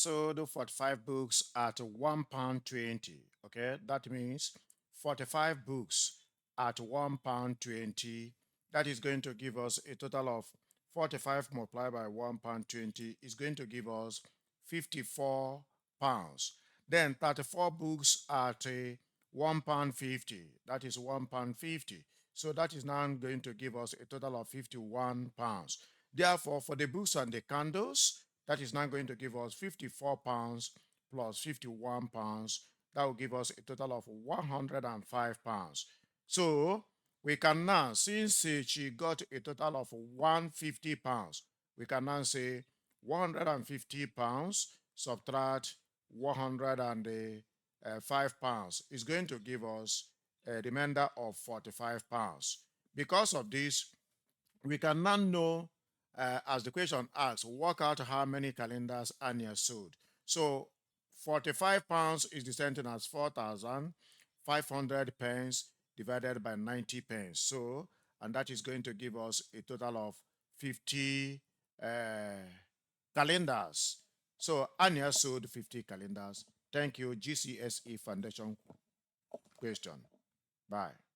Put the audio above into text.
sold 45 books at £1.20. Okay, that means 45 books at £1.20. That is going to give us a total of 45 multiplied by £1.20 is going to give us £54. Then 34 books at £1.50. That is £1.50. So that is now going to give us a total of £51. Therefore, for the books and the candles, that is now going to give us £54 plus £51. That will give us a total of £105. So we can now, since she got a total of £150, we can now say £150 subtract £105 is going to give us a remainder of £45. Because of this, we can now know, as the question asks, work out how many calendars Anya sold. So £45 is the same thing as 4,500 pence divided by 90 pence. So, and that is going to give us a total of 50 calendars. So Anya sold 50 calendars. Thank you, GCSE Foundation question. Bye.